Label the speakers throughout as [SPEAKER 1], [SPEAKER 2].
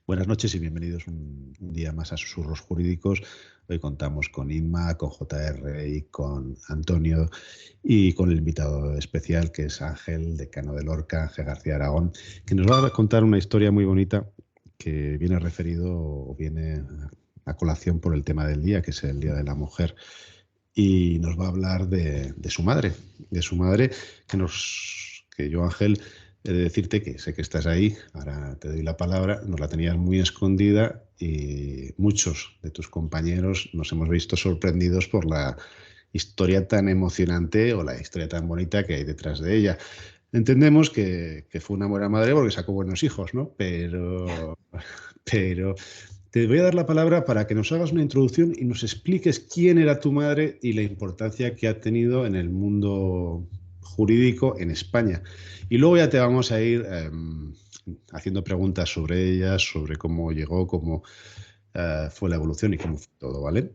[SPEAKER 1] Buenas noches y bienvenidos un día más a Susurros Jurídicos. Hoy contamos con Inma, con JR y con Antonio y con el invitado especial que es Ángel, decano de Lorca, Ángel García Aragón, que nos va a contar una historia muy bonita que viene referido o viene a colación por el tema del día, que es el Día de la Mujer. Y nos va a hablar de su madre, que yo, Ángel, he de decirte que sé que estás ahí, ahora te doy la palabra, nos la tenías muy escondida y muchos de tus compañeros nos hemos visto sorprendidos por la historia tan emocionante o la historia tan bonita que hay detrás de ella. Entendemos que fue una buena madre porque sacó buenos hijos, ¿no? Pero te voy a dar la palabra para que nos hagas una introducción y nos expliques quién era tu madre y la importancia que ha tenido en el mundo jurídico en España. Y luego ya te vamos a ir haciendo preguntas sobre ella, sobre cómo llegó, cómo fue la evolución y cómo fue todo, ¿vale?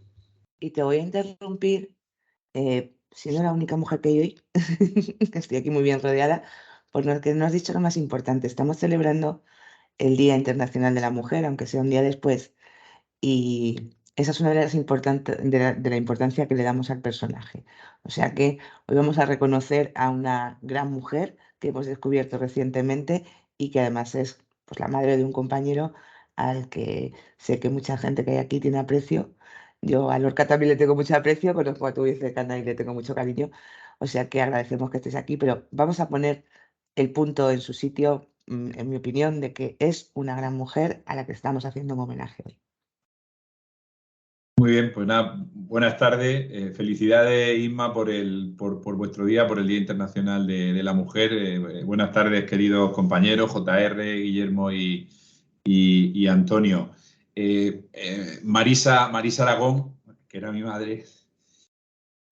[SPEAKER 2] Y te voy a interrumpir, siendo la única mujer que hay hoy, que estoy aquí muy bien rodeada, por lo que no has dicho lo más importante. Estamos celebrando el Día Internacional de la Mujer, aunque sea un día después, y esa es una de las de la importancia que le damos al personaje. O sea que hoy vamos a reconocer a una gran mujer que hemos descubierto recientemente y que además es, pues, la madre de un compañero al que sé que mucha gente que hay aquí tiene aprecio. Yo a Lorca también le tengo mucho aprecio, conozco a tu vicecana y le tengo mucho cariño. O sea que agradecemos que estés aquí, pero vamos a poner el punto en su sitio, en mi opinión, de que es una gran mujer a la que estamos haciendo un homenaje hoy.
[SPEAKER 3] Muy bien, pues nada, buenas tardes. Felicidades, Isma, por vuestro día, por el Día Internacional de la Mujer. Buenas tardes, queridos compañeros, JR, Guillermo y Antonio. Marisa Aragón, que era mi madre,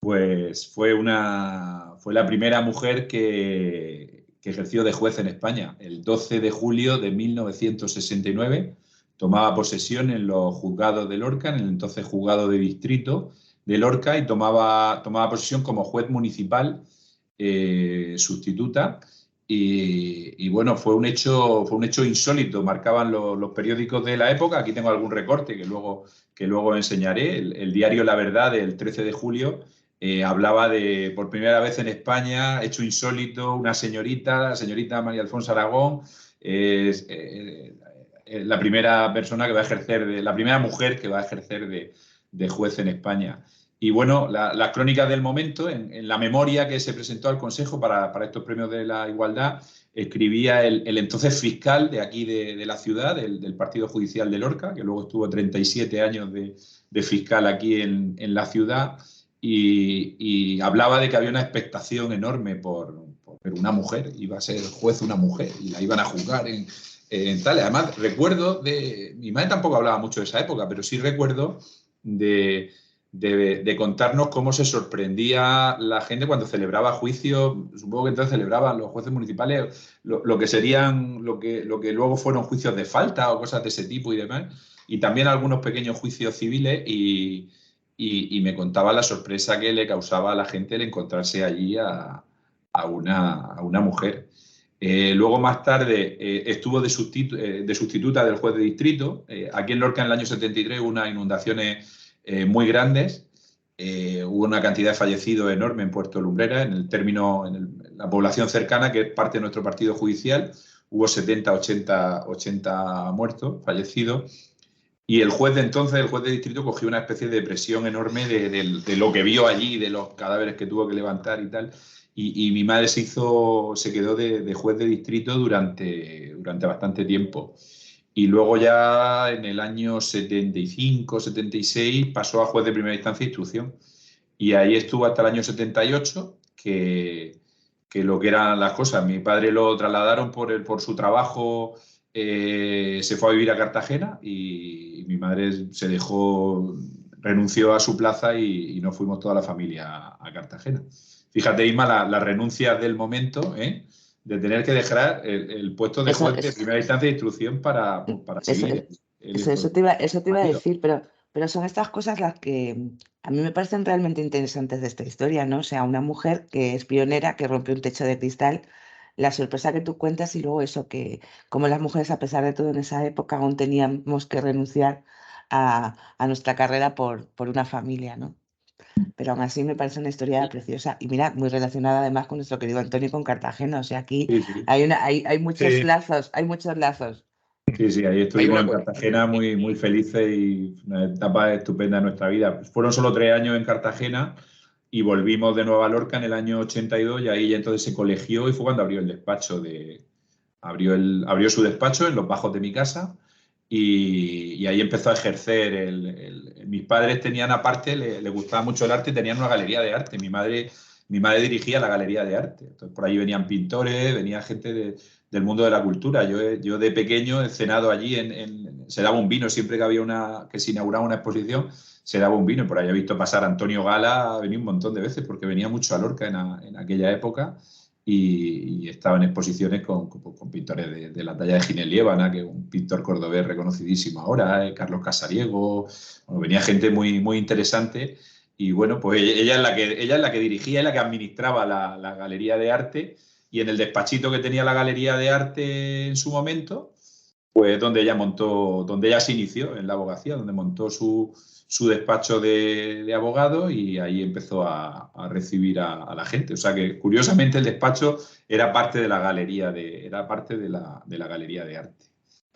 [SPEAKER 3] pues fue la primera mujer que ejerció de juez en España. El 12 de julio de 1969 tomaba posesión en los juzgados de Lorca, en el entonces juzgado de distrito de Lorca, y tomaba posesión como juez municipal sustituta. Y bueno, fue un hecho insólito. Marcaban los periódicos de la época. Aquí tengo algún recorte que luego enseñaré. El diario La Verdad del 13 de julio hablaba de, por primera vez en España, hecho insólito, una señorita, la señorita María Alfonso Aragón, la primera persona que va a ejercer, la primera mujer que va a ejercer de juez en España. Y bueno, las crónicas del momento, en la memoria que se presentó al Consejo para estos premios de la igualdad, escribía el entonces fiscal de aquí de la ciudad, del Partido Judicial de Lorca, que luego estuvo 37 años de fiscal aquí en la ciudad, y hablaba de que había una expectación enorme por una mujer, iba a ser juez una mujer y la iban a juzgar en tal. Además, recuerdo mi madre tampoco hablaba mucho de esa época, pero sí recuerdo de contarnos cómo se sorprendía la gente cuando celebraba juicios. Supongo que entonces celebraban los jueces municipales lo que serían, lo que luego fueron juicios de falta o cosas de ese tipo y demás, y también algunos pequeños juicios civiles, y me contaba la sorpresa que le causaba a la gente el encontrarse allí a una mujer. Luego, más tarde, estuvo de sustituta del juez de distrito. Aquí en Lorca, en el año 73, hubo unas inundaciones muy grandes. Hubo una cantidad de fallecidos enorme en Puerto Lumbrera, la población cercana, que es parte de nuestro partido judicial. Hubo 70, 80 muertos, fallecidos. Y el juez de entonces, el juez de distrito, cogió una especie de presión enorme de lo que vio allí, de los cadáveres que tuvo que levantar y tal. Y mi madre se quedó de juez de distrito durante bastante tiempo. Y luego ya en el año 75, 76 pasó a juez de primera instancia e instrucción. Y ahí estuvo hasta el año 78, que lo que eran las cosas. Mi padre lo trasladaron por su trabajo, se fue a vivir a Cartagena, y mi madre renunció a su plaza, y nos fuimos toda la familia a Cartagena. Fíjate, Isma, las renuncias del momento, de tener que dejar el puesto de juez de primera instancia de instrucción para
[SPEAKER 2] Eso,
[SPEAKER 3] seguir
[SPEAKER 2] eso te iba a
[SPEAKER 3] partido.
[SPEAKER 2] decir, pero son estas cosas las que a mí me parecen realmente interesantes de esta historia, ¿no? O sea, una mujer que es pionera, que rompe un techo de cristal la sorpresa que tú cuentas y luego eso, que como las mujeres, a pesar de todo, en esa época aún teníamos que renunciar a nuestra carrera por una familia, ¿no? Pero aún así me parece una historia preciosa y mira, muy relacionada además con nuestro querido Antonio y con Cartagena. O sea, aquí
[SPEAKER 3] Sí, sí.
[SPEAKER 2] hay muchos
[SPEAKER 4] Sí.
[SPEAKER 2] lazos, hay muchos lazos.
[SPEAKER 3] Sí, sí, ahí
[SPEAKER 4] Hay
[SPEAKER 3] estuvimos
[SPEAKER 4] una
[SPEAKER 3] en
[SPEAKER 4] cuestión.
[SPEAKER 3] Cartagena muy, muy felices y una etapa estupenda de nuestra vida. Fueron solo 3 años en Cartagena y volvimos de nuevo a Lorca en el año 82 y ahí ya entonces se colegió y fue cuando abrió el despacho abrió su despacho en los bajos de mi casa y ahí empezó a ejercer. Mis padres tenían aparte, le gustaba mucho el arte, tenían una galería de arte. Mi madre dirigía la galería de arte. Entonces, por ahí venían pintores, venía gente del mundo de la cultura. Yo de pequeño he cenado allí, se daba un vino siempre que que se inauguraba una exposición, se daba un vino. Y por ahí he visto pasar a Antonio Gala, venía un montón de veces porque venía mucho a Lorca en aquella época. Y estaba en exposiciones con pintores de la talla de Ginés Liébana, que es un pintor cordobés reconocidísimo ahora, Carlos Casariego. Bueno, venía gente muy, muy interesante y bueno, pues ella es la que dirigía y la que administraba la galería de arte, y en el despachito que tenía la galería de arte en su momento, pues donde ella se inició en la abogacía, donde montó su despacho de abogado y ahí empezó a recibir a la gente. O sea que, curiosamente, el despacho era parte de la galería era parte de la galería de arte.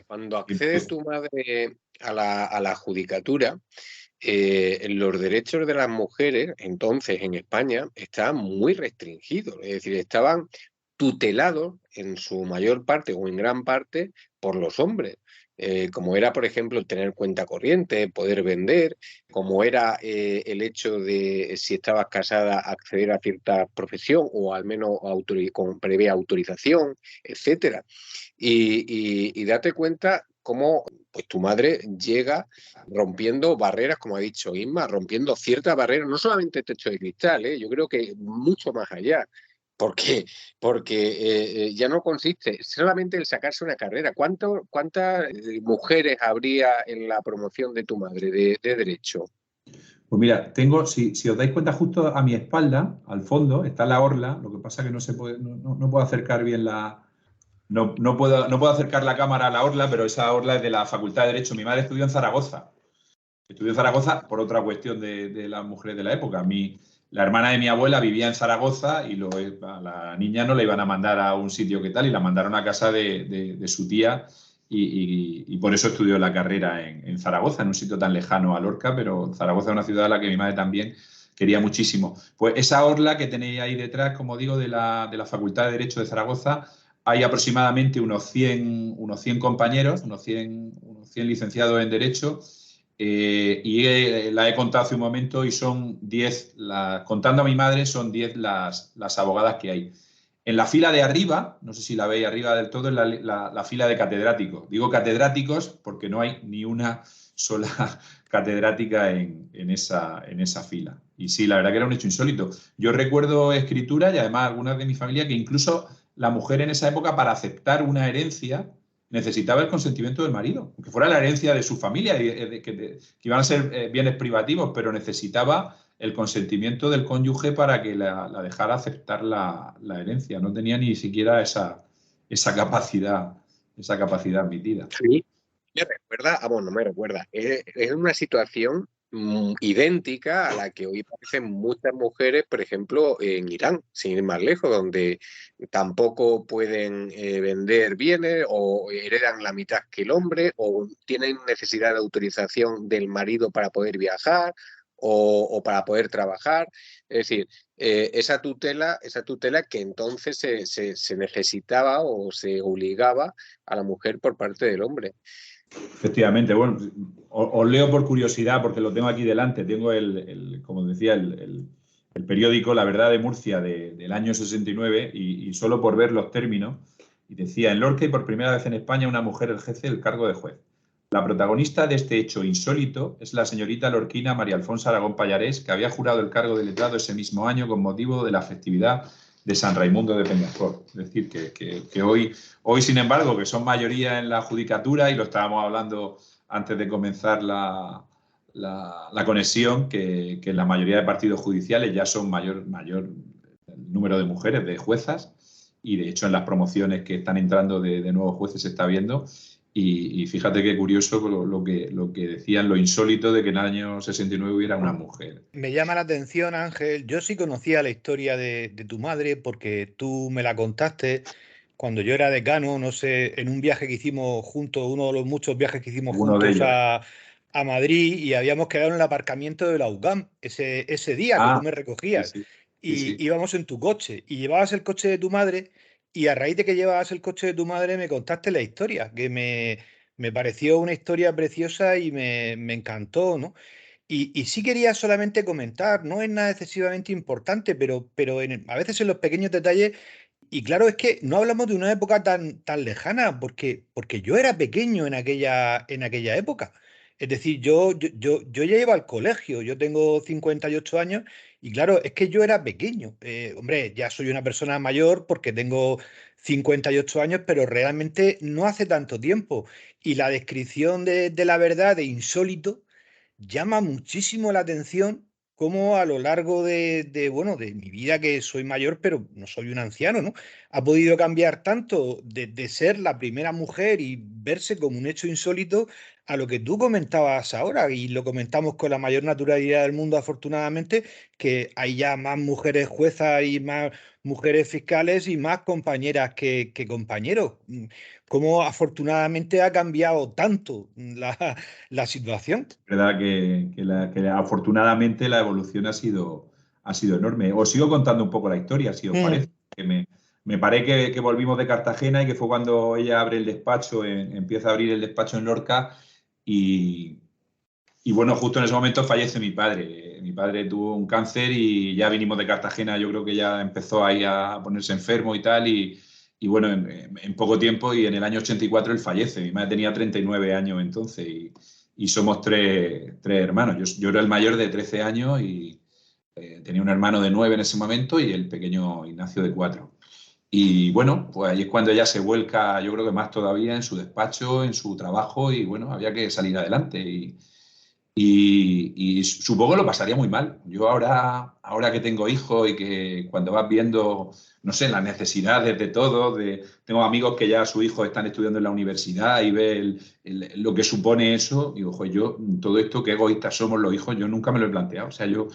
[SPEAKER 4] Cuando accede tu madre a la judicatura, los derechos de las mujeres, entonces en España, estaban muy restringidos. Es decir, estaban tutelados en su mayor parte o en gran parte por los hombres. Como era, por ejemplo, tener cuenta corriente, poder vender, como era el hecho de, si estabas casada, acceder a cierta profesión o al menos con previa autorización, etcétera. Y date cuenta cómo pues, tu madre llega rompiendo barreras, como ha dicho Inma, rompiendo ciertas barreras, no solamente techo de cristal, yo creo que mucho más allá. Porque ya no consiste solamente en sacarse una carrera. ¿Cuántas mujeres habría en la promoción de tu madre de derecho?
[SPEAKER 3] Pues mira, si os dais cuenta, justo a mi espalda, al fondo, está la orla. Lo que pasa es que no se puede, no puedo acercar bien no puedo acercar la cámara a la orla, pero esa orla es de la Facultad de Derecho. Mi madre estudió en Zaragoza. Estudió en Zaragoza por otra cuestión de las mujeres de la época. La hermana de mi abuela vivía en Zaragoza y a la niña no la iban a mandar a un sitio que tal, y la mandaron a casa de su tía, y por eso estudió la carrera en Zaragoza, en un sitio tan lejano a Lorca, pero Zaragoza es una ciudad a la que mi madre también quería muchísimo. Pues esa orla que tenéis ahí detrás, como digo, de la Facultad de Derecho de Zaragoza, hay aproximadamente unos 100 compañeros, unos 100 licenciados en Derecho. La he contado hace un momento y son 10, contando a mi madre, son 10 las abogadas que hay. En la fila de arriba, no sé si la veis arriba del todo, es la fila de catedráticos. Digo catedráticos porque no hay ni una sola catedrática en esa fila. Y sí, la verdad que era un hecho insólito. Yo recuerdo escritura y además algunas de mi familia que incluso la mujer en esa época, para aceptar una herencia, necesitaba el consentimiento del marido, aunque fuera la herencia de su familia, que iban a ser bienes privativos, pero necesitaba el consentimiento del cónyuge para que la dejara aceptar la herencia. No tenía ni siquiera esa capacidad admitida.
[SPEAKER 4] Sí, me recuerda, no me recuerda, es una situación idéntica a la que hoy parecen muchas mujeres, por ejemplo, en Irán, sin ir más lejos, donde tampoco pueden vender bienes o heredan la mitad que el hombre o tienen necesidad de autorización del marido para poder viajar o para poder trabajar. Es decir, esa tutela que entonces se necesitaba o se obligaba a la mujer por parte del hombre.
[SPEAKER 3] Efectivamente, bueno, os leo por curiosidad porque lo tengo aquí delante. Tengo como decía, el periódico La Verdad de Murcia del año 69 y solo por ver los términos. Y decía: en Lorca y por primera vez en España una mujer ejerce el cargo de juez. La protagonista de este hecho insólito es la señorita lorquina María Alfonso Aragón Pallarés, que había jurado el cargo de letrado ese mismo año con motivo de la festividad de San Raimundo de Peñaflor. Es decir, que hoy, sin embargo, que son mayoría en la judicatura, y lo estábamos hablando antes de comenzar la conexión, que en la mayoría de partidos judiciales ya son mayor número de mujeres, de juezas, y de hecho en las promociones que están entrando de nuevos jueces se está viendo. Y fíjate qué curioso lo que decían, lo insólito de que en el año 69 hubiera una mujer.
[SPEAKER 5] Me llama la atención, Ángel. Yo sí conocía la historia de tu madre porque tú me la contaste cuando yo era decano, no sé, en un viaje que hicimos juntos, uno de los muchos viajes que hicimos
[SPEAKER 3] Uno de
[SPEAKER 5] juntos
[SPEAKER 3] ellos.
[SPEAKER 5] a Madrid, y habíamos quedado en el aparcamiento de la UCAM ese día que tú me
[SPEAKER 3] Sí,
[SPEAKER 5] recogías,
[SPEAKER 3] sí, sí,
[SPEAKER 5] y
[SPEAKER 3] sí.
[SPEAKER 5] íbamos en tu coche y llevabas el coche de tu madre, y a raíz de que llevabas el coche de tu madre me contaste la historia, que me pareció una historia preciosa y me encantó, ¿no? Y sí quería solamente comentar, no es nada excesivamente importante, pero a veces en los pequeños detalles, y claro, es que no hablamos de una época tan lejana, porque yo era pequeño en aquella época. Es decir, yo ya iba al colegio, yo tengo 58 años, y claro, es que yo era pequeño. Hombre, ya soy una persona mayor porque tengo 58 años, pero realmente no hace tanto tiempo. Y la descripción de la verdad, de insólito, llama muchísimo la atención cómo a lo largo bueno, de mi vida, que soy mayor, pero no soy un anciano, ¿no? Ha podido cambiar tanto de ser la primera mujer y verse como un hecho insólito a lo que tú comentabas ahora, y lo comentamos con la mayor naturalidad del mundo, afortunadamente, que hay ya más mujeres juezas y más mujeres fiscales y más compañeras que compañeros. Cómo afortunadamente ha cambiado tanto la situación.
[SPEAKER 3] Verdad que afortunadamente la evolución ha sido enorme. Os sigo contando un poco la historia, si os parece. Que me parece que volvimos de Cartagena y que fue cuando ella abre el despacho, empieza a abrir el despacho en Lorca y bueno, justo en ese momento fallece mi padre. Mi padre tuvo un cáncer y ya vinimos de Cartagena, yo creo que ya empezó ahí a ponerse enfermo y tal y bueno, en poco tiempo y en el año 84 él fallece. Mi madre tenía 39 años entonces y somos tres hermanos. Yo era el mayor de 13 años y tenía un hermano de 9 en ese momento y el pequeño Ignacio de 4. Y bueno, pues ahí es cuando ella se vuelca, yo creo que más todavía en su despacho, en su trabajo y bueno, había que salir adelante y supongo que lo pasaría muy mal. Yo ahora que tengo hijos y que cuando vas viendo, no sé, las necesidades de todo, tengo amigos que ya sus hijos están estudiando en la universidad y ve lo que supone eso, digo, joder, yo todo esto, qué egoístas somos los hijos, yo nunca me lo he planteado. O sea, yo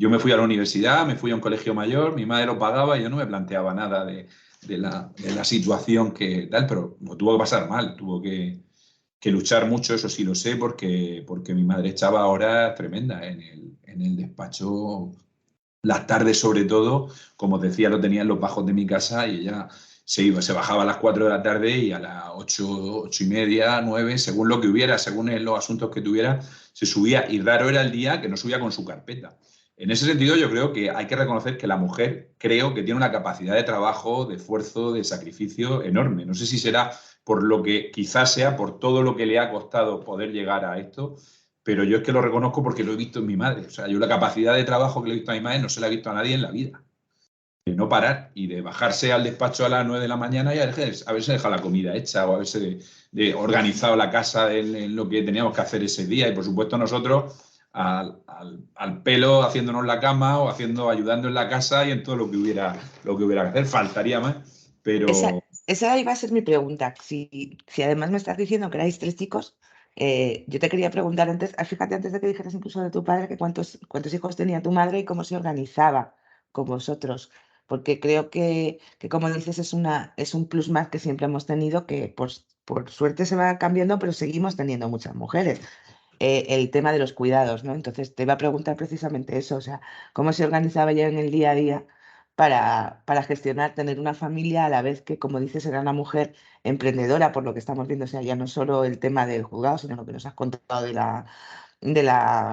[SPEAKER 3] me fui a la universidad, me fui a un colegio mayor, mi madre lo pagaba y yo no me planteaba nada de la situación que tal, pero lo tuvo que pasar mal, tuvo que luchar mucho, eso sí lo sé, porque mi madre echaba horas tremendas en el despacho, las tardes sobre todo, como os decía, lo tenía en los bajos de mi casa y ella se bajaba a las 4 de la tarde y a las 8 y media, 9, según lo que hubiera, según los asuntos que tuviera, se subía y raro era el día que no subía con su carpeta. En ese sentido, yo creo que hay que reconocer que la mujer, creo que tiene una capacidad de trabajo, de esfuerzo, de sacrificio enorme. No sé si será por lo que quizás sea por todo lo que le ha costado poder llegar a esto, pero yo es que lo reconozco porque lo he visto en mi madre. O sea, yo la capacidad de trabajo que le he visto a mi madre no se la he visto a nadie en la vida. De no parar y de bajarse al despacho a las 9 de la mañana y haberse dejado la comida hecha o haberse organizado la casa en lo que teníamos que hacer ese día. Y por supuesto nosotros al pelo haciéndonos la cama o ayudando en la casa y en todo lo que hubiera que hacer. Faltaría más, pero...
[SPEAKER 2] Esa iba a ser mi pregunta. Si además me estás diciendo que erais 3 chicos, yo te quería preguntar antes, fíjate, antes de que dijeras incluso de tu padre, que cuántos hijos tenía tu madre y cómo se organizaba con vosotros. Porque creo que como dices, es un plus más que siempre hemos tenido, que por suerte se va cambiando, pero seguimos teniendo muchas mujeres. El tema de los cuidados, ¿no? Entonces te iba a preguntar precisamente eso, o sea, cómo se organizaba ya en el día a día para gestionar, tener una familia a la vez que, como dices, era una mujer emprendedora, por lo que estamos viendo, o sea, ya no solo el tema del juzgado, sino lo que nos has contado de la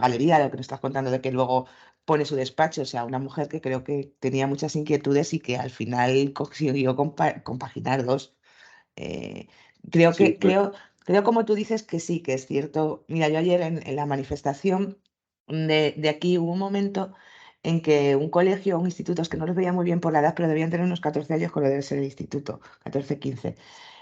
[SPEAKER 2] galería, lo que nos estás contando de que luego pone su despacho, o sea, una mujer que creo que tenía muchas inquietudes y que al final consiguió compaginar dos. Eh, creo
[SPEAKER 3] Sí,
[SPEAKER 2] que, creo, creo como tú dices que sí, que es cierto. Mira, yo ayer en la manifestación de aquí hubo un momento en que un colegio, un instituto, es que no los veía muy bien por la edad, pero debían tener unos 14 años, con lo debe ser el instituto, 14, 15,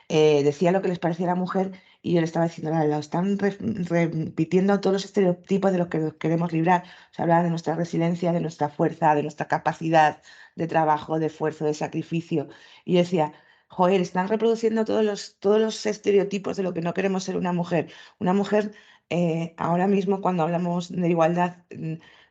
[SPEAKER 2] decía lo que les parecía a la mujer y yo le estaba diciendo, lo están repitiendo todos los estereotipos de los que nos queremos librar. Se hablaba de nuestra resiliencia, de nuestra fuerza, de nuestra capacidad de trabajo, de esfuerzo, de sacrificio. Y yo decía, joder, están reproduciendo todos los estereotipos de lo que no queremos ser una mujer. Una mujer, ahora mismo cuando hablamos de igualdad,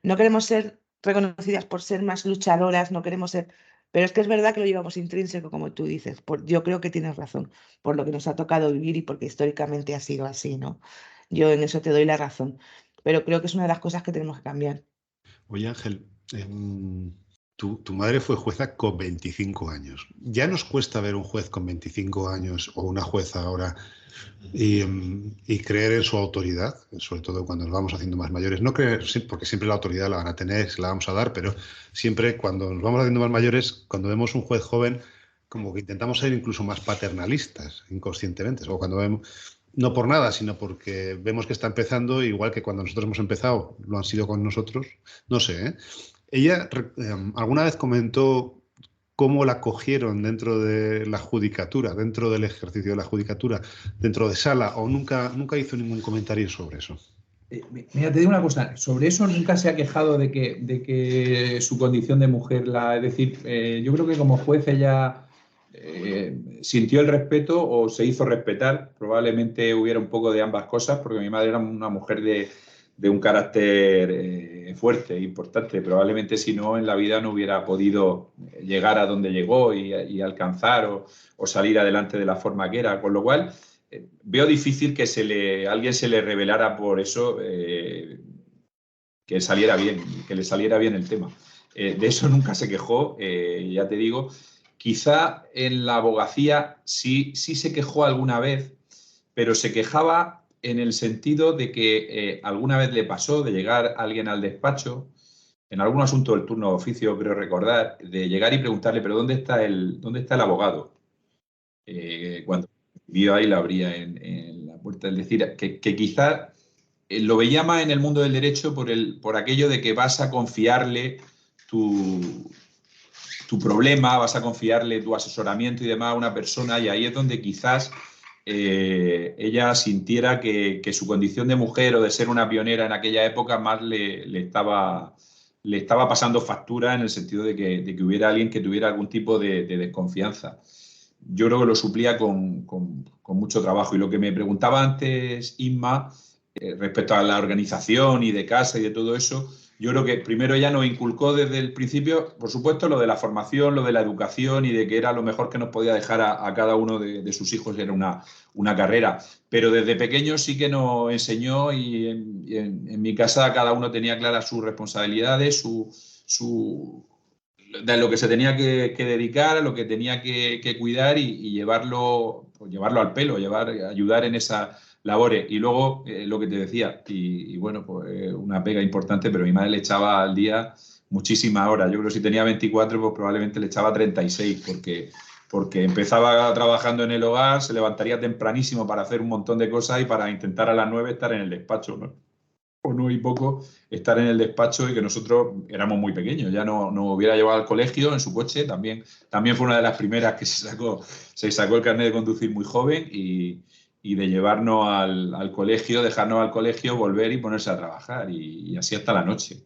[SPEAKER 2] no queremos ser reconocidas por ser más luchadoras, no queremos ser... Pero es que es verdad que lo llevamos intrínseco, como tú dices. Yo creo que tienes razón, por lo que nos ha tocado vivir y porque históricamente ha sido así, ¿no? Yo en eso te doy la razón. Pero creo que es una de las cosas que tenemos que cambiar.
[SPEAKER 1] Oye, Ángel, tu madre fue jueza con 25 años. Ya nos cuesta ver un juez con 25 años o una jueza ahora y creer en su autoridad, sobre todo cuando nos vamos haciendo más mayores. No creer, porque siempre la autoridad la van a tener, se la vamos a dar, pero siempre cuando nos vamos haciendo más mayores, cuando vemos un juez joven, como que intentamos ser incluso más paternalistas, inconscientemente. O cuando vemos, no por nada, sino porque vemos que está empezando, igual que cuando nosotros hemos empezado, lo han sido con nosotros. No sé, ¿eh? Ella alguna vez comentó cómo la cogieron dentro de la judicatura, dentro del ejercicio de la judicatura, dentro de sala, o nunca hizo ningún comentario sobre eso.
[SPEAKER 3] Mira, te digo una cosa, sobre eso nunca se ha quejado de que su condición de mujer, es decir, yo creo que como juez ella sintió el respeto o se hizo respetar, probablemente hubiera un poco de ambas cosas, porque mi madre era una mujer de un carácter fuerte, importante. Probablemente si no, en la vida no hubiera podido llegar a donde llegó y alcanzar o salir adelante de la forma que era. Con lo cual, veo difícil que alguien se le revelara por eso, que saliera bien, que le saliera bien el tema. De eso nunca se quejó, ya te digo. Quizá en la abogacía sí se quejó alguna vez, pero se quejaba en el sentido de que alguna vez le pasó de llegar alguien al despacho, en algún asunto del turno de oficio, creo recordar, de llegar y preguntarle, pero ¿dónde está el abogado? Cuando vio ahí la abría en la puerta. Es decir, que quizás lo veía más en el mundo del derecho por aquello de que vas a confiarle tu problema, vas a confiarle tu asesoramiento y demás a una persona, y ahí es donde quizás ella sintiera que su condición de mujer o de ser una pionera en aquella época más le estaba pasando factura, en el sentido de que hubiera alguien que tuviera algún tipo de desconfianza. Yo creo que lo suplía con mucho trabajo. Y lo que me preguntaba antes Inma, respecto a la organización y de casa y de todo eso, yo creo que primero ella nos inculcó desde el principio, por supuesto, lo de la formación, lo de la educación y de que era lo mejor que nos podía dejar a cada uno de sus hijos, era una carrera. Pero desde pequeño sí que nos enseñó, y en mi casa cada uno tenía claras sus responsabilidades, de lo que se tenía que dedicar, a lo que tenía que cuidar y llevarlo al pelo, ayudar en esa labores. Y luego, lo que te decía, y bueno, pues una pega importante, pero mi madre le echaba al día muchísimas horas. Yo creo que si tenía 24, pues probablemente le echaba 36, porque empezaba trabajando en el hogar, se levantaría tempranísimo para hacer un montón de cosas y para intentar a las 9 estar en el despacho, ¿no? O no y poco estar en el despacho, y que nosotros éramos muy pequeños, ya no hubiera llevado al colegio en su coche. También fue una de las primeras que se sacó el carnet de conducir muy joven, y de llevarnos al colegio, dejarnos al colegio, volver y ponerse a trabajar, y así hasta la noche.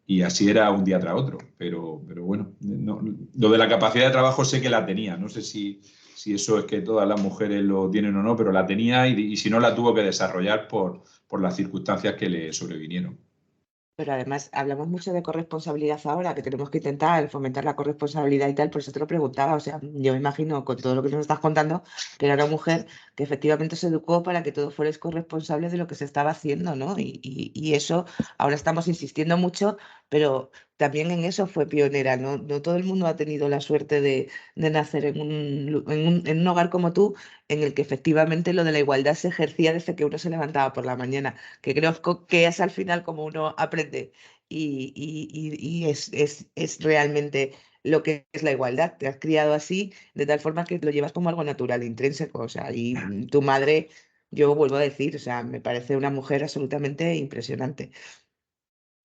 [SPEAKER 3] Y así era un día tras otro. Pero bueno, lo de la capacidad de trabajo sé que la tenía. No sé si eso es que todas las mujeres lo tienen o no, pero la tenía, y si no, la tuvo que desarrollar por las circunstancias que le sobrevinieron.
[SPEAKER 2] Pero además hablamos mucho de corresponsabilidad ahora, que tenemos que intentar fomentar la corresponsabilidad y tal, por eso te lo preguntaba. O sea, yo me imagino, con todo lo que nos estás contando, que era una mujer que efectivamente se educó para que todos fuerais corresponsables de lo que se estaba haciendo, ¿no? Y eso, ahora estamos insistiendo mucho, pero también en eso fue pionera, ¿no? No todo el mundo ha tenido la suerte de nacer en un hogar como tú, en el que efectivamente lo de la igualdad se ejercía desde que uno se levantaba por la mañana, que creo que es al final como uno aprende, y es realmente lo que es la igualdad. Te has criado así, de tal forma que lo llevas como algo natural, intrínseco. O sea, y tu madre, yo vuelvo a decir, o sea, me parece una mujer absolutamente impresionante.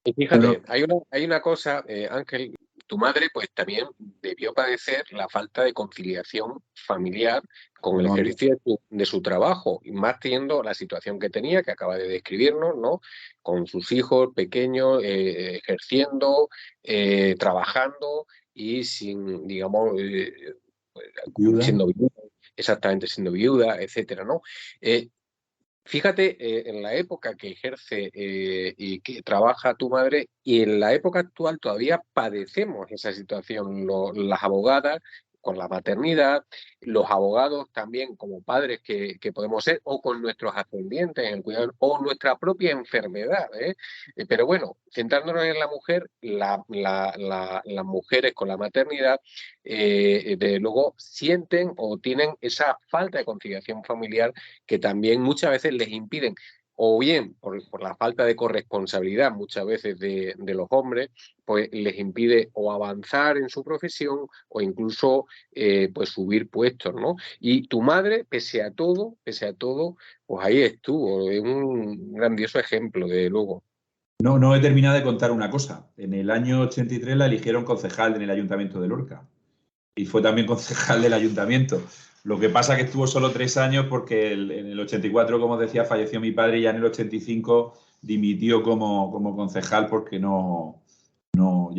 [SPEAKER 4] Y fíjate, hay una cosa, Ángel, tu madre pues también debió padecer la falta de conciliación familiar con el ejercicio de su trabajo, y más teniendo la situación que tenía, que acaba de describirnos, ¿no? Con sus hijos pequeños, ejerciendo, trabajando y sin, digamos, siendo viuda, exactamente, siendo viuda, etcétera, ¿no? Fíjate, en la época que ejerce y que trabaja tu madre, y en la época actual todavía padecemos esa situación, las abogadas con la maternidad, los abogados también como padres que podemos ser, o con nuestros ascendientes en el cuidado, o nuestra propia enfermedad, ¿eh? Pero bueno, centrándonos en la mujer, las mujeres con la maternidad, desde luego sienten o tienen esa falta de conciliación familiar que también muchas veces les impiden, o bien por la falta de corresponsabilidad muchas veces de los hombres, pues les impide o avanzar en su profesión o incluso pues subir puestos, ¿no? Y tu madre, pese a todo, pues ahí estuvo, es un grandioso ejemplo, de luego.
[SPEAKER 3] No he terminado de contar una cosa. En el año 83 la eligieron concejal en el Ayuntamiento de Lorca. Y fue también concejal del ayuntamiento. Lo que pasa es que estuvo solo 3 años porque en el 84, como os decía, falleció mi padre y ya en el 85 dimitió como concejal porque ya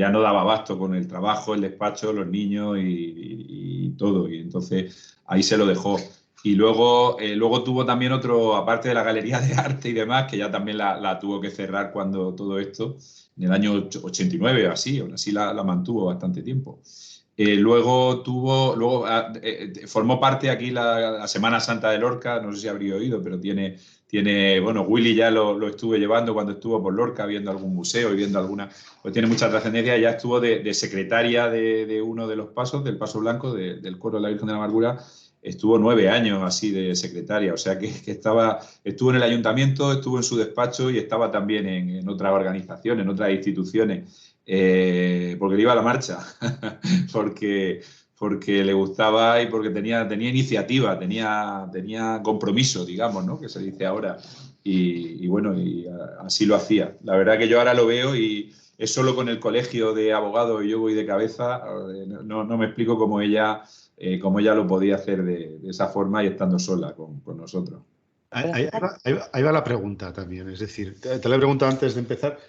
[SPEAKER 3] no daba abasto con el trabajo, el despacho, los niños y todo. Y entonces ahí se lo dejó. Y luego tuvo también otro, aparte de la Galería de Arte y demás, que ya también la tuvo que cerrar cuando todo esto, en el año 89 o así, aún así la mantuvo bastante tiempo. Formó parte aquí la Semana Santa de Lorca, no sé si habría oído, pero tiene bueno, Willy ya lo estuve llevando cuando estuvo por Lorca, viendo algún museo y viendo alguna, pues tiene mucha trascendencia. Ya estuvo de secretaria de uno de los pasos, del Paso Blanco, del coro de la Virgen de la Amargura, estuvo 9 años así de secretaria, o sea que estuvo en el ayuntamiento, estuvo en su despacho y estaba también en otras organizaciones, en otras instituciones. Porque le iba a la marcha, porque le gustaba y porque tenía iniciativa, tenía compromiso, digamos, ¿no? Que se dice ahora. Y bueno, así lo hacía. La verdad que yo ahora lo veo y es solo con el colegio de abogados y yo voy de cabeza. No me explico cómo ella lo podía hacer de esa forma y estando sola con nosotros.
[SPEAKER 1] Ahí va la pregunta también. Es decir, te la he preguntado antes de empezar.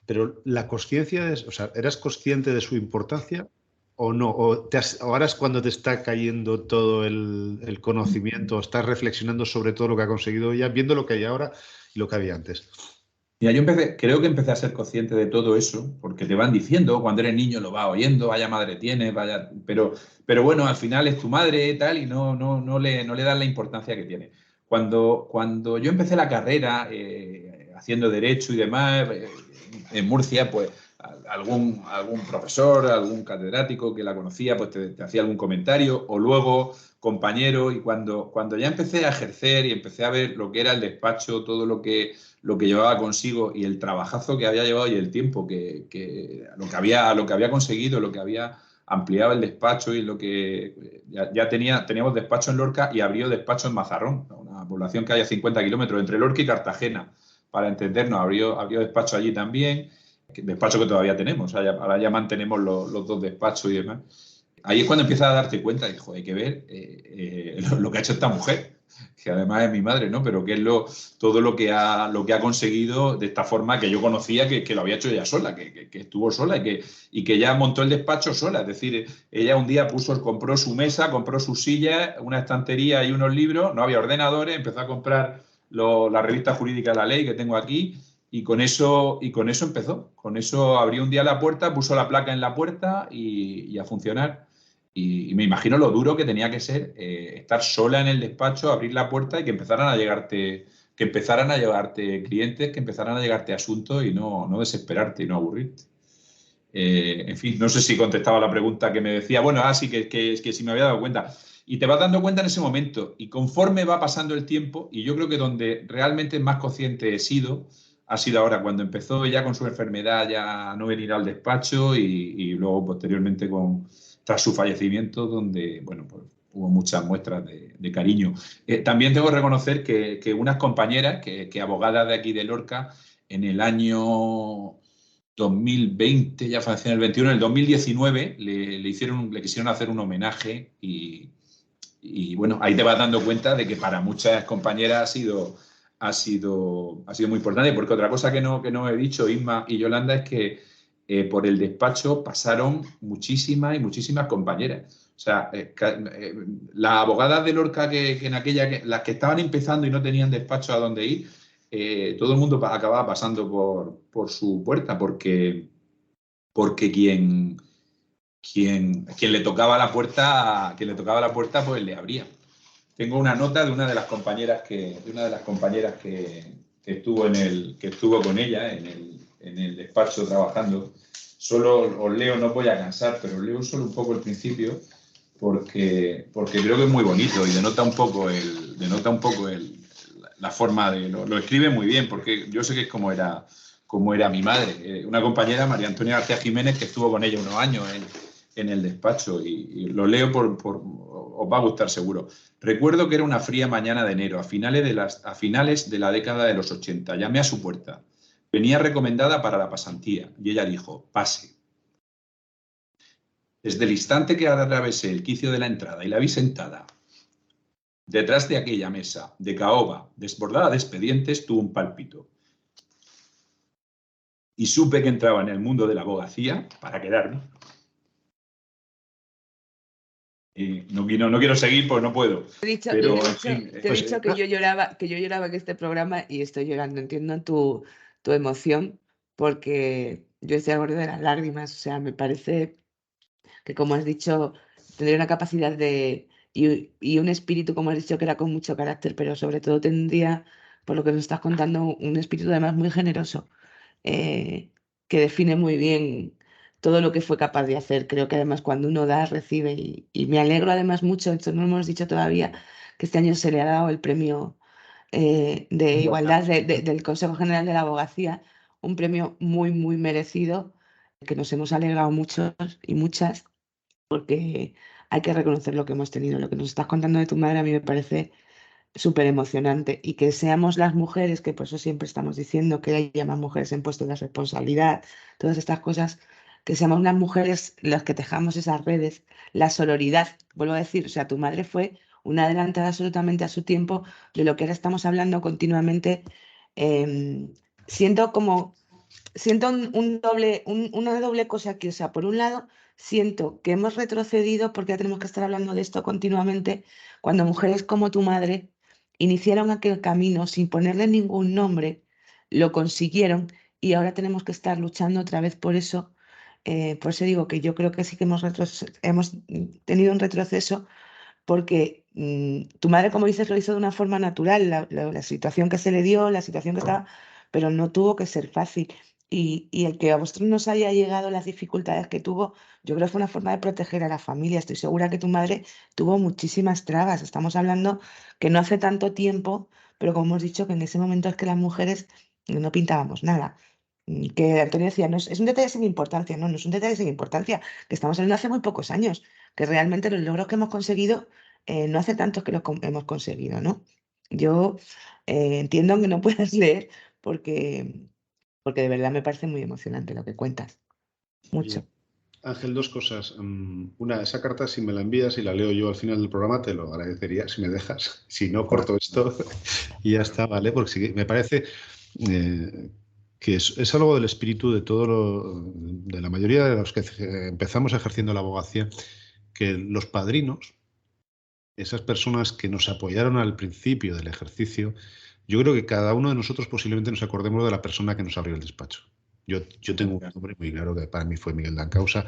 [SPEAKER 1] Pero la conciencia es, o sea, ¿eras consciente de su importancia o no? ¿O ahora es cuando te está cayendo todo el conocimiento, estás reflexionando sobre todo lo que ha conseguido ella, viendo lo que hay ahora y lo que había antes?
[SPEAKER 3] Mira, creo que empecé a ser consciente de todo eso, porque te van diciendo, cuando eres niño lo vas oyendo, vaya madre tienes, vaya, pero bueno, al final es tu madre tal y no le das la importancia que tiene. Cuando yo empecé la carrera haciendo derecho y demás, en Murcia, pues algún profesor, algún catedrático que la conocía, pues te hacía algún comentario, o luego compañero, y cuando ya empecé a ejercer y empecé a ver lo que era el despacho, todo lo que llevaba consigo y el trabajazo que había llevado y el tiempo lo que había conseguido, lo que había ampliado el despacho y lo que teníamos despacho en Lorca y abrió despacho en Mazarrón, una población que hay a 50 kilómetros entre Lorca y Cartagena, para entendernos, abrió despacho allí también, despacho que todavía tenemos, ahora ya mantenemos los 2 despachos y demás. Ahí es cuando empiezas a darte cuenta de que hay que ver lo que ha hecho esta mujer, que además es mi madre, ¿no? Pero que es todo lo que ha conseguido de esta forma que yo conocía que lo había hecho ella sola, que estuvo sola y que ya montó el despacho sola. Es decir, ella un día compró su mesa, compró sus sillas, una estantería y unos libros, no había ordenadores, empezó a comprar la revista jurídica de la ley que tengo aquí. Y con eso empezó. Con eso abrió un día la puerta, puso la placa en la puerta y a funcionar. Y me imagino lo duro que tenía que ser estar sola en el despacho, abrir la puerta y que empezaran a llegarte clientes, que empezaran a llegarte asuntos y no desesperarte y no aburrirte. En fin, no sé si contestaba la pregunta que me decía. Bueno, sí, que si me había dado cuenta. Y te vas dando cuenta en ese momento. Y conforme va pasando el tiempo, y yo creo que donde realmente más consciente he sido, ha sido ahora, cuando empezó ya con su enfermedad, ya a no venir al despacho y luego posteriormente tras su fallecimiento, donde, bueno, pues hubo muchas muestras de cariño. También tengo que reconocer que unas compañeras, que abogadas de aquí de Lorca, en el año 2020, ya falleció en el 21, en el 2019 le quisieron hacer un homenaje y bueno, ahí te vas dando cuenta de que para muchas compañeras ha sido muy importante, porque otra cosa que no he dicho, Isma y Yolanda, es que por el despacho pasaron muchísimas compañeras. O sea, las abogadas de Lorca que en aquella, las que estaban empezando y no tenían despacho a dónde ir, todo el mundo acababa pasando por su puerta, porque quien le tocaba la puerta, pues le abría. Tengo una nota de una de las compañeras que estuvo con ella en el despacho trabajando. Solo os leo, no os voy a cansar, pero leo solo un poco el principio porque creo que es muy bonito y denota un poco la forma de lo escribe muy bien, porque yo sé que es como era mi madre, una compañera, María Antonia García Jiménez, que estuvo con ella unos años en el despacho, y lo leo os va a gustar seguro. Recuerdo que era una fría mañana de enero, a finales de la década de los 80. Llamé a su puerta. Venía recomendada para la pasantía y ella dijo: pase. Desde el instante que atravesé el quicio de la entrada y la vi sentada detrás de aquella mesa de caoba desbordada de expedientes, tuve un pálpito. Y supe que entraba en el mundo de la abogacía para quedarme. No quiero seguir porque no puedo.
[SPEAKER 2] Te he dicho que yo lloraba en este programa y estoy llorando. Entiendo tu emoción, porque yo estoy al borde de las lágrimas. O sea, me parece que, como has dicho, tendría una capacidad y un espíritu, como has dicho, que era con mucho carácter, pero sobre todo tendría, por lo que nos estás contando, un espíritu además muy generoso, que define muy bien todo lo que fue capaz de hacer. Creo que además cuando uno da, recibe, y me alegro además mucho, esto no lo hemos dicho todavía, que este año se le ha dado el premio de igualdad del Consejo General de la Abogacía, un premio muy, muy merecido, que nos hemos alegrado muchos y muchas, porque hay que reconocer lo que hemos tenido. Lo que nos estás contando de tu madre a mí me parece súper emocionante, y que seamos las mujeres, que por eso siempre estamos diciendo que haya más mujeres en puestos de responsabilidad, todas estas cosas, que seamos las mujeres las que tejamos esas redes, la sororidad, vuelvo a decir, o sea, tu madre fue una adelantada absolutamente a su tiempo de lo que ahora estamos hablando continuamente. Siento una doble cosa aquí. O sea, por un lado, siento que hemos retrocedido porque ya tenemos que estar hablando de esto continuamente, cuando mujeres como tu madre iniciaron aquel camino sin ponerle ningún nombre, lo consiguieron, y ahora tenemos que estar luchando otra vez por eso. Por eso digo que yo creo que sí que hemos tenido un retroceso, porque tu madre, como dices, lo hizo de una forma natural, la situación que se le dio, la situación que estaba, pero no tuvo que ser fácil. Y el que a vosotros nos haya llegado las dificultades que tuvo, yo creo que fue una forma de proteger a la familia. Estoy segura que tu madre tuvo muchísimas trabas. Estamos hablando que no hace tanto tiempo, pero como hemos dicho, que en ese momento es que las mujeres no pintábamos nada. Que Antonio decía, no es un detalle sin importancia. No es un detalle sin importancia, que estamos hablando hace muy pocos años, que realmente los logros que hemos conseguido, no hace tanto que los hemos conseguido, ¿no? Yo entiendo que no puedas leer, porque de verdad me parece muy emocionante lo que cuentas. Mucho.
[SPEAKER 1] Ángel, dos cosas. Una, esa carta, si me la envías y la leo yo al final del programa, te lo agradecería, si me dejas. Si no, corto esto y ya está, ¿vale? Porque sí, me parece que es algo del espíritu de de la mayoría de los que empezamos ejerciendo la abogacía, que los padrinos, esas personas que nos apoyaron al principio del ejercicio, yo creo que cada uno de nosotros posiblemente nos acordemos de la persona que nos abrió el despacho. Yo tengo un nombre muy claro que para mí fue Miguel Dancausa.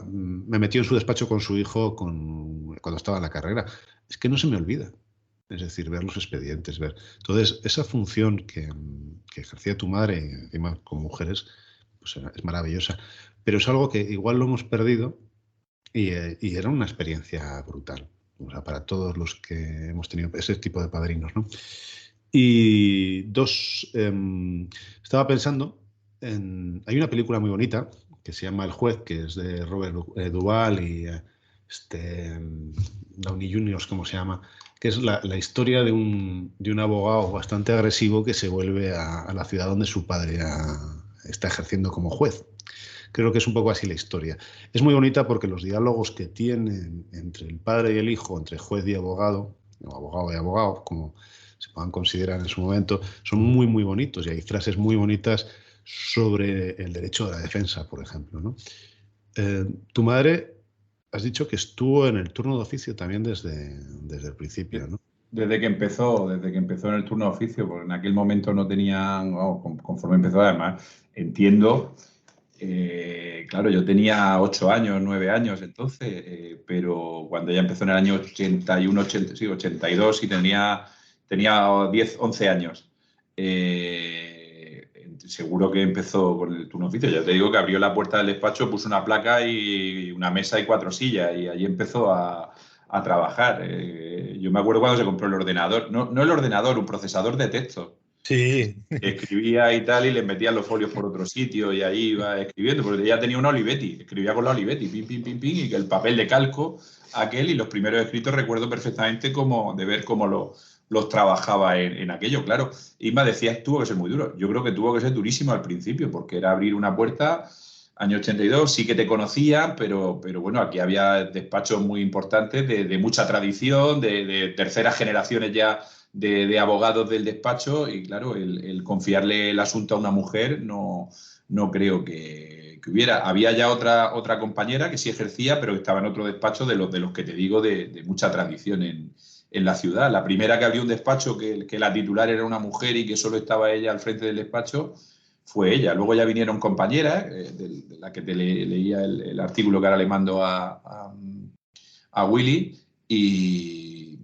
[SPEAKER 1] Me metió en su despacho con su hijo cuando estaba en la carrera. Es que no se me olvida. Es decir, ver los expedientes, ver. Entonces, esa función que ejercía tu madre, encima con mujeres, pues es maravillosa. Pero es algo que igual lo hemos perdido, y era una experiencia brutal. O sea, para todos los que hemos tenido ese tipo de padrinos, ¿no? Y dos, estaba pensando hay una película muy bonita que se llama El juez, que es de Robert Duvall y Downey Jr., ¿cómo se llama? Que es la historia de un abogado bastante agresivo que se vuelve a la ciudad donde su padre está ejerciendo como juez. Creo que es un poco así la historia. Es muy bonita porque los diálogos que tienen entre el padre y el hijo, entre juez y abogado, o abogado y abogado, como se puedan considerar en su momento, son muy, muy bonitos y hay frases muy bonitas sobre el derecho de la defensa, por ejemplo, ¿no? Tu madre, has dicho que estuvo en el turno de oficio también desde el principio, ¿no?
[SPEAKER 3] Desde que empezó en el turno de oficio, porque en aquel momento no tenían, conforme empezó además, entiendo, claro, yo tenía 8 años, 9 años entonces, pero cuando ella empezó en el año 81, 82 y tenía 10, 11 años. Seguro que empezó con el turno de oficio. Ya te digo que abrió la puerta del despacho, puso una placa y una mesa y 4 sillas y allí empezó a trabajar. Yo me acuerdo cuando se compró el ordenador, no el ordenador, un procesador de texto.
[SPEAKER 5] Sí.
[SPEAKER 3] Escribía y tal y le metían los folios por otro sitio y ahí iba escribiendo, porque ella tenía una Olivetti, escribía con la Olivetti, pim, pim, pim, pim, y que el papel de calco aquel y los primeros escritos recuerdo perfectamente de ver cómo los trabajaba en aquello, claro. Isma decía, tuvo que ser muy duro. Yo creo que tuvo que ser durísimo al principio, porque era abrir una puerta, año 82, sí que te conocían, pero bueno, aquí había despachos muy importantes de mucha tradición, de terceras generaciones ya de abogados del despacho y claro, el confiarle el asunto a una mujer no creo que hubiera. Había ya otra compañera que sí ejercía, pero que estaba en otro despacho de los que te digo de mucha tradición en la ciudad. La primera que abrió un despacho que la titular era una mujer y que solo estaba ella al frente del despacho fue ella. Luego ya vinieron compañeras, de la que te leía el artículo que ahora le mando a Willy y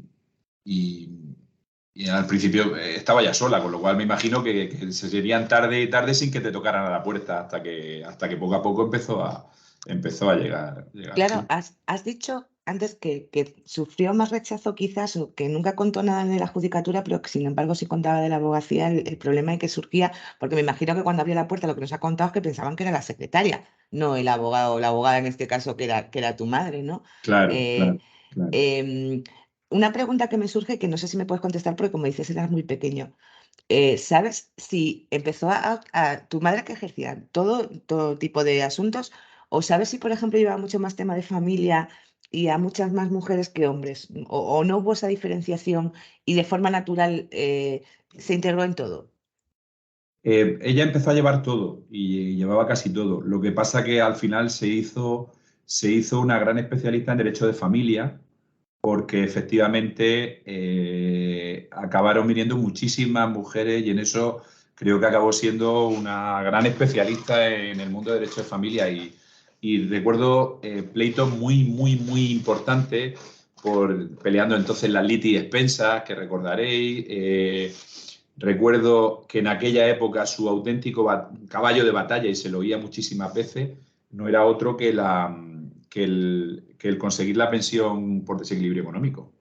[SPEAKER 3] al principio estaba ya sola, con lo cual me imagino que se serían tarde y tarde sin que te tocaran a la puerta hasta que poco a poco empezó a llegar.
[SPEAKER 2] Claro, has dicho antes que sufrió más rechazo quizás o que nunca contó nada de la judicatura, pero que sin embargo sí contaba de la abogacía el problema que surgía, porque me imagino que cuando abrió la puerta lo que nos ha contado es que pensaban que era la secretaria, no el abogado o la abogada en este caso que era tu madre, ¿no?
[SPEAKER 3] Claro,
[SPEAKER 2] Eh,
[SPEAKER 3] claro.
[SPEAKER 2] em, una pregunta que me surge que no sé si me puedes contestar porque como dices eras muy pequeño. ¿Sabes si empezó tu madre que ejercía todo tipo de asuntos o sabes si, por ejemplo, llevaba mucho más tema de familia y a muchas más mujeres que hombres o no hubo esa diferenciación y de forma natural se integró en todo?
[SPEAKER 3] Ella empezó a llevar todo y llevaba casi todo. Lo que pasa que al final se hizo una gran especialista en derecho de familia porque efectivamente acabaron viniendo muchísimas mujeres y en eso creo que acabó siendo una gran especialista en el mundo de derecho de familia y recuerdo pleitos muy, muy, muy importantes peleando entonces las litis expensas, que recordaréis. Recuerdo que en aquella época su auténtico caballo de batalla, y se lo oía muchísimas veces, no era otro que el conseguir la pensión por desequilibrio económico.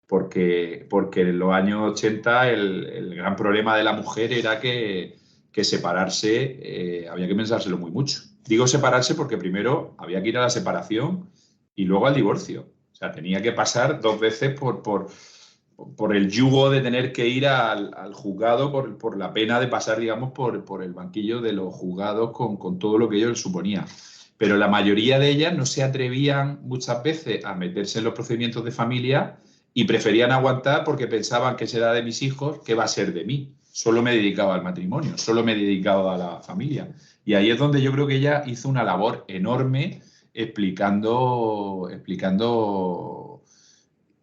[SPEAKER 3] Porque en los años 80 el gran problema de la mujer era que separarse, había que pensárselo muy mucho. Digo separarse porque primero había que ir a la separación y luego al divorcio. O sea, tenía que pasar 2 veces por el yugo de tener que ir al juzgado, por la pena de pasar, digamos, por el banquillo de los juzgados con todo lo que ello suponía. Pero la mayoría de ellas no se atrevían muchas veces a meterse en los procedimientos de familia y preferían aguantar porque pensaban que será de mis hijos, ¿qué va a ser de mí? Solo me dedicaba al matrimonio, solo me dedicaba a la familia. Y ahí es donde yo creo que ella hizo una labor enorme explicando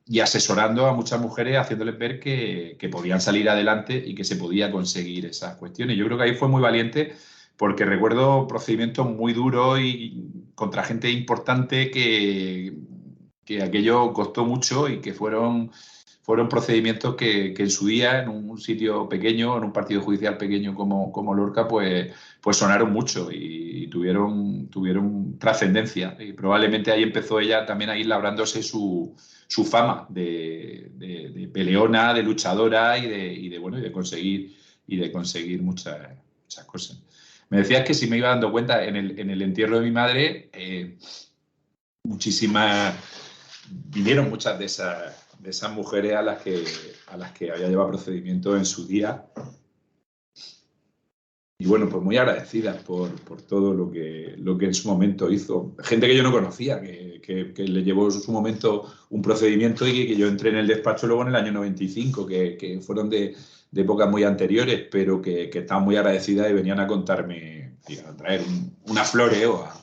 [SPEAKER 3] y asesorando a muchas mujeres, haciéndoles ver que podían salir adelante y que se podía conseguir esas cuestiones. Yo creo que ahí fue muy valiente porque recuerdo procedimientos muy duros y contra gente importante que aquello costó mucho y que fueron procedimientos que en su día, en un sitio pequeño, en un partido judicial pequeño como Lorca, pues sonaron mucho y tuvieron trascendencia. Y probablemente ahí empezó ella también a ir labrándose su fama de peleona, de luchadora y de conseguir muchas cosas. Me decías que si me iba dando cuenta en el entierro de mi madre, vinieron muchas de esas mujeres a las que había llevado procedimiento en su día bueno, pues muy agradecidas por todo lo que en su momento hizo. Gente que yo no conocía, que le llevó en su momento un procedimiento y que yo entré en el despacho luego en el año 95, que fueron de épocas muy anteriores, pero que estaban muy agradecidas y venían a contarme, y a traer unas flores o a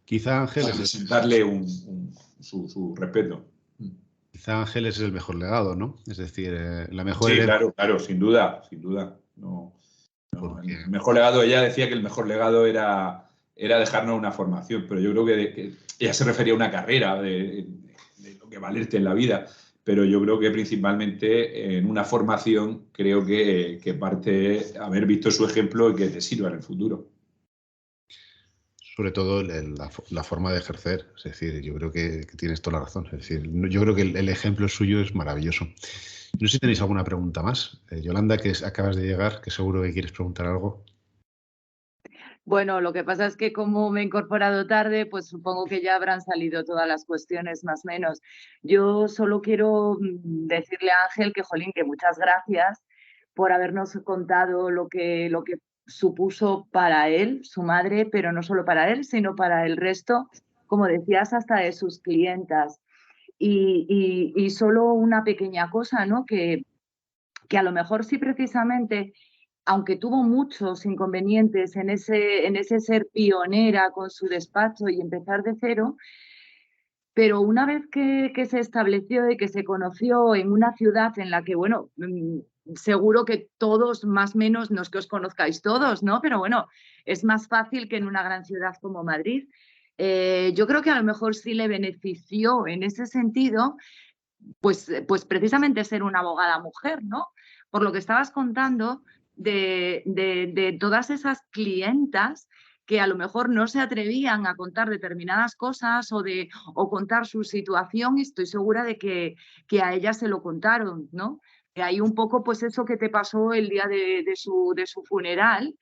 [SPEAKER 1] Quizá Ángeles
[SPEAKER 3] presentarle su respeto.
[SPEAKER 1] Quizá Ángeles es el mejor legado, ¿no? Es decir, la mejor
[SPEAKER 3] Sí,
[SPEAKER 1] herencia.
[SPEAKER 3] claro, sin duda. No,
[SPEAKER 1] Porque
[SPEAKER 3] el mejor legado, ella decía que el mejor legado era dejarnos una formación, pero yo creo que ella se refería a una carrera de lo que valerte en la vida, pero yo creo que principalmente en una formación creo que parte haber visto su ejemplo y que te sirva en el futuro.
[SPEAKER 1] sobre todo la forma de ejercer. Es decir, yo creo que tienes toda la razón. Es decir, yo creo que el ejemplo suyo es maravilloso. No sé si tenéis alguna pregunta más. Yolanda, que acabas de llegar, que seguro que quieres preguntar algo.
[SPEAKER 6] Bueno, lo que pasa es que como me he incorporado tarde, pues supongo que ya habrán salido todas las cuestiones más o menos. Yo solo quiero decirle a Ángel que, jolín, que muchas gracias por habernos contado lo que supuso para él, su madre, pero no solo para él, sino para el resto, como decías, hasta de sus clientas. Y solo una pequeña cosa, ¿no? Que a lo mejor sí precisamente, aunque tuvo muchos inconvenientes en ese ser pionera con su despacho y empezar de cero, pero una vez que se estableció y que se conoció en una ciudad en la que, bueno, seguro que todos más o menos, no es que os conozcáis todos, ¿no? Pero bueno, es más fácil que en una gran ciudad como Madrid. Yo creo que a lo mejor sí le benefició en ese sentido, pues precisamente ser una abogada mujer, ¿no? Por lo que estabas contando de todas esas clientas que a lo mejor no se atrevían a contar determinadas cosas o contar su situación, y estoy segura de que a ellas se lo contaron, ¿no? Que hay un poco pues eso que te pasó el día de su funeral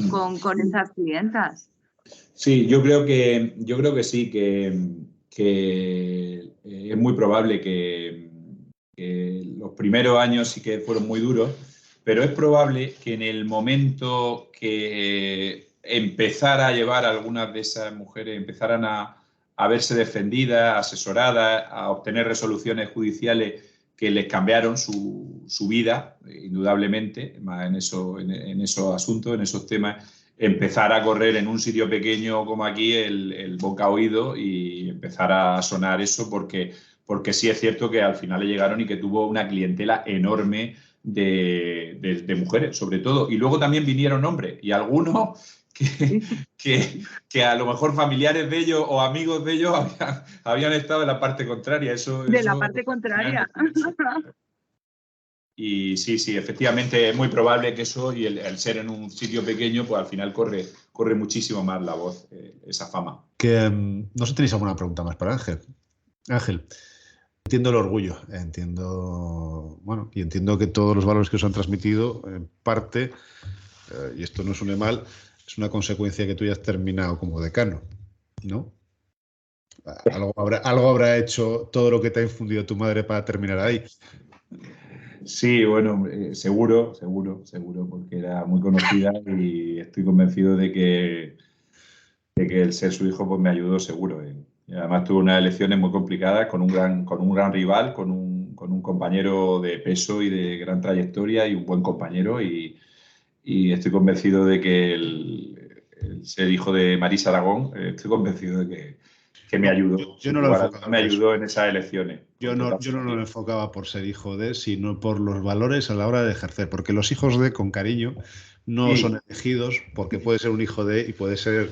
[SPEAKER 6] con esas clientas.
[SPEAKER 3] Sí, yo creo que sí, que es muy probable que los primeros años sí que fueron muy duros, pero es probable que en el momento que empezara a llevar a algunas de esas mujeres, empezaran a verse defendidas, asesoradas, a obtener resoluciones judiciales que les cambiaron su vida, indudablemente, más en esos asuntos, en esos temas, empezar a correr en un sitio pequeño como aquí el boca a oído y empezar a sonar eso porque sí es cierto que al final le llegaron y que tuvo una clientela enorme de mujeres, sobre todo. Y luego también vinieron hombres y algunos que a lo mejor familiares de ellos o amigos de ellos habían estado en la parte contraria.
[SPEAKER 6] La parte contraria.
[SPEAKER 3] Y sí, efectivamente es muy probable que eso y el ser en un sitio pequeño, pues al final corre muchísimo más la voz, esa fama.
[SPEAKER 1] No sé si tenéis alguna pregunta más para Ángel. Ángel, entiendo el orgullo, y entiendo que todos los valores que os han transmitido, en parte, y esto no suene mal, es una consecuencia que tú ya has terminado como decano, ¿no? Algo habrá hecho todo lo que te ha infundido tu madre para terminar ahí.
[SPEAKER 3] Sí, bueno, seguro, porque era muy conocida y estoy convencido de que el ser su hijo pues me ayudó seguro. Y además tuve unas elecciones muy complicadas con un gran rival, con un compañero de peso y de gran trayectoria y un buen compañero y estoy convencido de que el ser hijo de Marisa Aragón, estoy convencido de que me ayudó.
[SPEAKER 1] Yo no lo enfocaba
[SPEAKER 3] me ayudó en esas elecciones.
[SPEAKER 1] Yo no lo enfocaba por ser hijo de, sino por los valores a la hora de ejercer, porque los hijos de, con cariño, no son elegidos, porque puede ser un hijo de y puede ser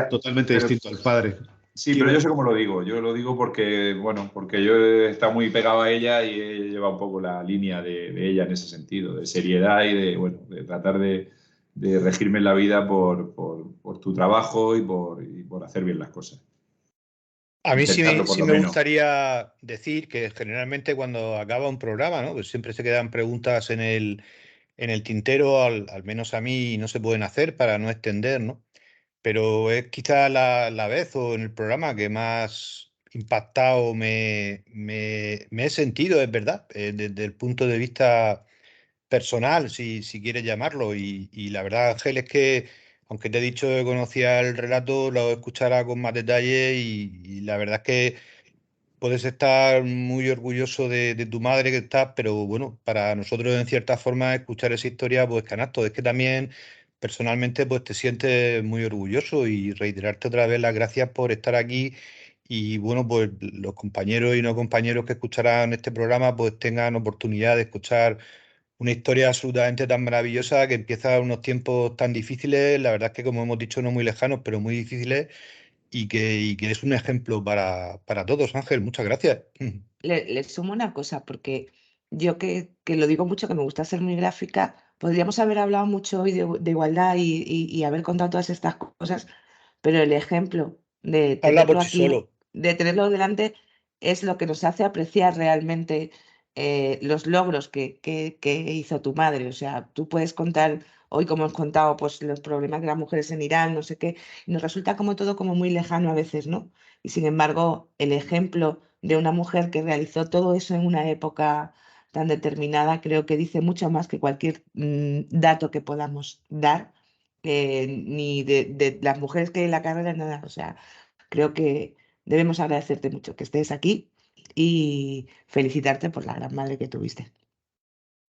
[SPEAKER 1] totalmente distinto al padre.
[SPEAKER 3] Sí, pero yo sé cómo lo digo. Yo lo digo porque yo he estado muy pegado a ella y he llevado un poco la línea de ella en ese sentido, de seriedad y de tratar de regirme en la vida por tu trabajo y por hacer bien las cosas.
[SPEAKER 5] A mí sí me gustaría decir que generalmente cuando acaba un programa, ¿no? Pues siempre se quedan preguntas en el tintero, al menos a mí no se pueden hacer para no extender, ¿no? Pero es quizá la vez o en el programa que más impactado me he sentido, es verdad, desde el punto de vista personal, si quieres llamarlo. Y la verdad, Ángel, es que, aunque te he dicho que conocía el relato, lo escuchará con más detalle y la verdad es que puedes estar muy orgulloso de tu madre que estás, pero bueno, para nosotros en cierta forma escuchar esa historia, pues canasto. Es que también personalmente pues te sientes muy orgulloso y reiterarte otra vez las gracias por estar aquí y bueno, pues los compañeros y no compañeros que escucharán este programa pues tengan oportunidad de escuchar una historia absolutamente tan maravillosa que empieza en unos tiempos tan difíciles, la verdad es que como hemos dicho no muy lejanos, pero muy difíciles y que es un ejemplo para todos, Ángel. Muchas gracias.
[SPEAKER 2] Le sumo una cosa, porque yo que lo digo mucho, que me gusta ser muy gráfica, podríamos haber hablado mucho hoy de igualdad y haber contado todas estas cosas, pero el ejemplo de
[SPEAKER 5] Habla por
[SPEAKER 2] tenerlo
[SPEAKER 5] sí
[SPEAKER 2] aquí,
[SPEAKER 5] solo.
[SPEAKER 2] de tenerlo delante, es lo que nos hace apreciar realmente los logros que hizo tu madre. O sea, tú puedes contar hoy, como hemos contado, pues los problemas de las mujeres en Irán, no sé qué, y nos resulta como todo como muy lejano a veces, ¿no? Y sin embargo, el ejemplo de una mujer que realizó todo eso en una época tan determinada, creo que dice mucho más que cualquier dato que podamos dar, ni de las mujeres que hay en la carrera, nada. O sea, creo que debemos agradecerte mucho que estés aquí y felicitarte por la gran madre que tuviste.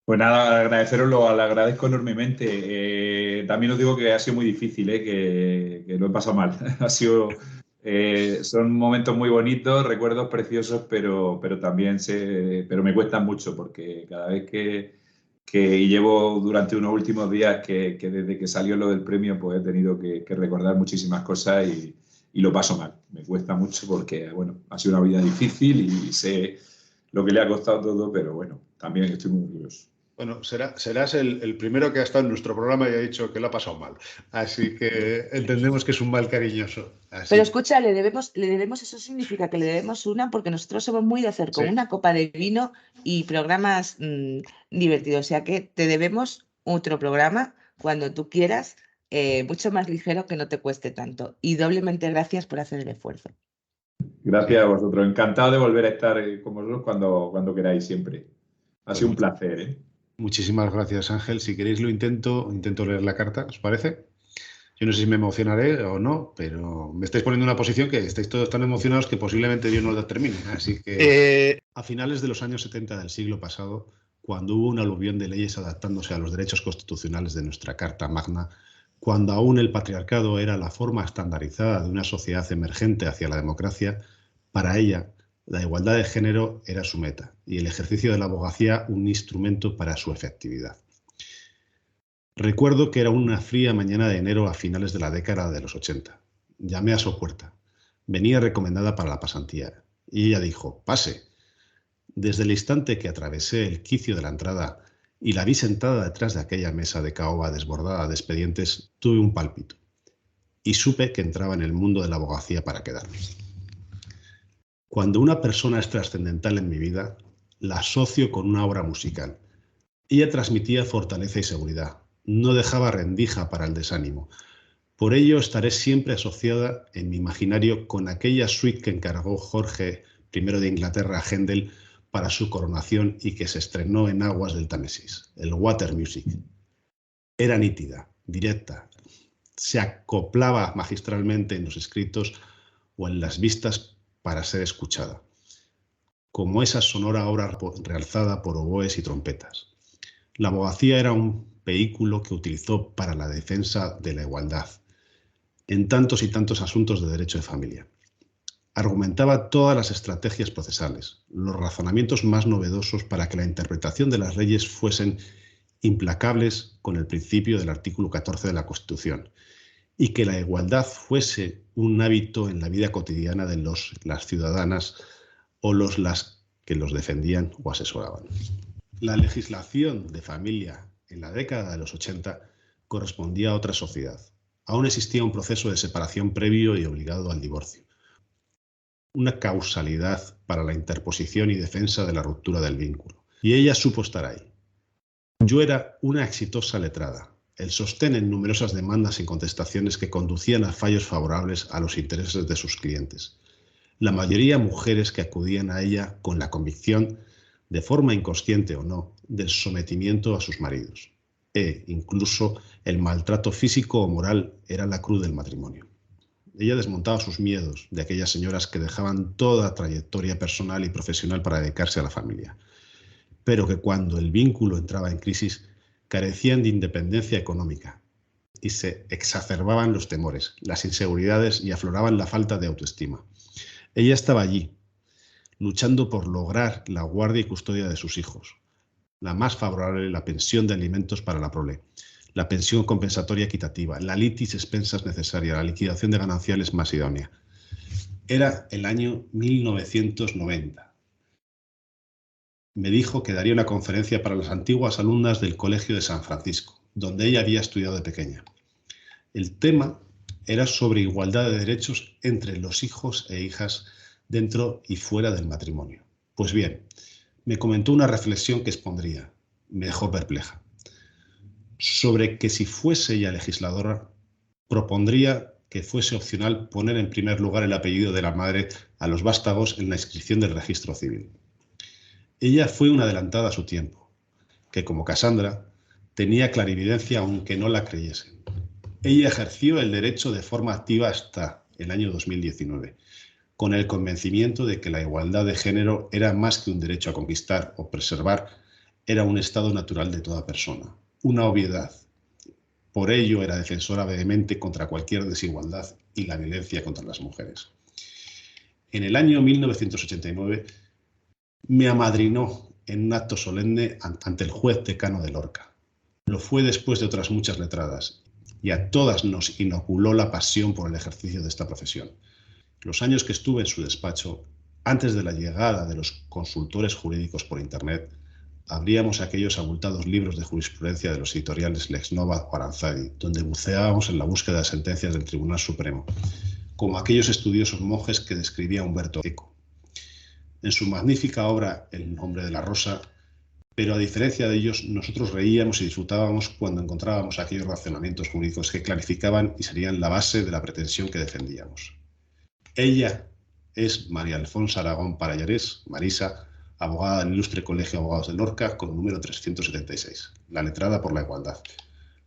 [SPEAKER 3] Pues nada, agradeceroslo, lo agradezco enormemente. También os digo que ha sido muy difícil, que lo he pasado mal. Son momentos muy bonitos, recuerdos preciosos, pero también pero me cuestan mucho porque cada vez y llevo durante unos últimos días que desde que salió lo del premio, pues he tenido que recordar muchísimas cosas y lo paso mal. Me cuesta mucho porque, bueno, ha sido una vida difícil y sé lo que le ha costado todo, pero bueno, también estoy muy orgulloso.
[SPEAKER 1] Bueno, serás el primero que ha estado en nuestro programa y ha dicho que lo ha pasado mal. Así que entendemos que es un mal cariñoso.
[SPEAKER 2] Pero escucha, le debemos, eso significa que le debemos una, porque nosotros somos muy de hacer con una copa de vino y programas divertidos. O sea que te debemos otro programa cuando tú quieras, mucho más ligero, que no te cueste tanto. Y doblemente gracias por hacer el esfuerzo.
[SPEAKER 3] Gracias a vosotros. Encantado de volver a estar con vosotros cuando queráis siempre. Ha sido un placer, ¿eh?
[SPEAKER 1] Muchísimas gracias, Ángel. Si queréis lo intento leer la carta, ¿os parece? Yo no sé si me emocionaré o no, pero me estáis poniendo en una posición que estáis todos tan emocionados que posiblemente yo no lo termine. Así que a finales de los años 70 del siglo pasado, cuando hubo un aluvión de leyes adaptándose a los derechos constitucionales de nuestra Carta Magna, cuando aún el patriarcado era la forma estandarizada de una sociedad emergente hacia la democracia, para ella la igualdad de género era su meta y el ejercicio de la abogacía un instrumento para su efectividad. Recuerdo que era una fría mañana de enero a finales de la década de los 80. Llamé a su puerta. Venía recomendada para la pasantía y ella dijo: «Pase». Desde el instante que atravesé el quicio de la entrada y la vi sentada detrás de aquella mesa de caoba desbordada de expedientes, tuve un pálpito y supe que entraba en el mundo de la abogacía para quedarme. Cuando una persona es trascendental en mi vida, la asocio con una obra musical. Ella transmitía fortaleza y seguridad, no dejaba rendija para el desánimo. Por ello estaré siempre asociada en mi imaginario con aquella suite que encargó Jorge I de Inglaterra a Händel para su coronación y que se estrenó en aguas del Támesis, el Water Music. Era nítida, directa, se acoplaba magistralmente en los escritos o en las vistas para ser escuchada, como esa sonora obra realzada por oboes y trompetas. La abogacía era un vehículo que utilizó para la defensa de la igualdad en tantos y tantos asuntos de derecho de familia. Argumentaba todas las estrategias procesales, los razonamientos más novedosos para que la interpretación de las leyes fuesen implacables con el principio del artículo 14 de la Constitución y que la igualdad fuese un hábito en la vida cotidiana de las ciudadanas o las que los defendían o asesoraban. La legislación de familia en la década de los 80 correspondía a otra sociedad. Aún existía un proceso de separación previo y obligado al divorcio. Una causalidad para la interposición y defensa de la ruptura del vínculo. Y ella supo estar ahí. Yo era una exitosa letrada, el sostén en numerosas demandas y contestaciones que conducían a fallos favorables a los intereses de sus clientes. La mayoría mujeres que acudían a ella con la convicción, de forma inconsciente o no, del sometimiento a sus maridos. E incluso el maltrato físico o moral era la cruz del matrimonio. Ella desmontaba sus miedos de aquellas señoras que dejaban toda trayectoria personal y profesional para dedicarse a la familia, pero que cuando el vínculo entraba en crisis carecían de independencia económica y se exacerbaban los temores, las inseguridades y afloraban la falta de autoestima. Ella estaba allí, luchando por lograr la guardia y custodia de sus hijos, la más favorable, la pensión de alimentos para la prole, la pensión compensatoria equitativa, la litis expensas necesaria, la liquidación de gananciales más idónea. Era el año 1990. Me dijo que daría una conferencia para las antiguas alumnas del Colegio de San Francisco, donde ella había estudiado de pequeña. El tema era sobre igualdad de derechos entre los hijos e hijas dentro y fuera del matrimonio. Pues bien, me comentó una reflexión que expondría, me dejó perpleja, sobre que si fuese ella legisladora, propondría que fuese opcional poner en primer lugar el apellido de la madre a los vástagos en la inscripción del registro civil. Ella fue una adelantada a su tiempo, que como Cassandra tenía clarividencia aunque no la creyesen. Ella ejerció el derecho de forma activa hasta el año 2019, con el convencimiento de que la igualdad de género era más que un derecho a conquistar o preservar, era un estado natural de toda persona, una obviedad. Por ello era defensora vehemente contra cualquier desigualdad y la violencia contra las mujeres. En el año 1989 me amadrinó en un acto solemne ante el juez decano de Lorca. Lo fue después de otras muchas letradas y a todas nos inoculó la pasión por el ejercicio de esta profesión. Los años que estuve en su despacho, antes de la llegada de los consultores jurídicos por Internet, abríamos aquellos abultados libros de jurisprudencia de los editoriales Lexnova o Aranzadi, donde buceábamos en la búsqueda de sentencias del Tribunal Supremo, como aquellos estudiosos monjes que describía Humberto Eco. En su magnífica obra El nombre de la rosa, pero a diferencia de ellos, nosotros reíamos y disfrutábamos cuando encontrábamos aquellos razonamientos jurídicos que clarificaban y serían la base de la pretensión que defendíamos. Ella es María Alfonso Aragón Parallarés, Marisa, abogada del Ilustre Colegio de Abogados de Lorca, con el número 376, la letrada por la igualdad.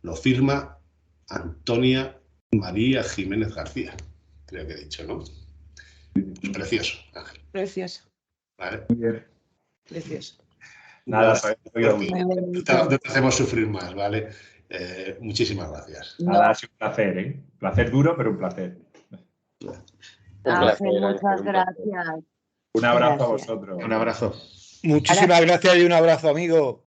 [SPEAKER 1] Lo firma Antonia María Jiménez García, creo que he dicho, ¿no? Precioso, Ángel.
[SPEAKER 2] Precioso.
[SPEAKER 1] ¿Vale?
[SPEAKER 3] Muy bien.
[SPEAKER 2] Precioso.
[SPEAKER 3] Nada,
[SPEAKER 1] no te hacemos sufrir más, ¿vale? Muchísimas gracias.
[SPEAKER 3] Nada, ha sido un placer, ¿eh? Placer duro, pero un placer.
[SPEAKER 6] Ángel, muchas gracias.
[SPEAKER 3] Un abrazo a
[SPEAKER 2] Gracias.
[SPEAKER 3] vosotros.
[SPEAKER 1] Un abrazo.
[SPEAKER 5] Muchísimas gracias y un abrazo, amigo.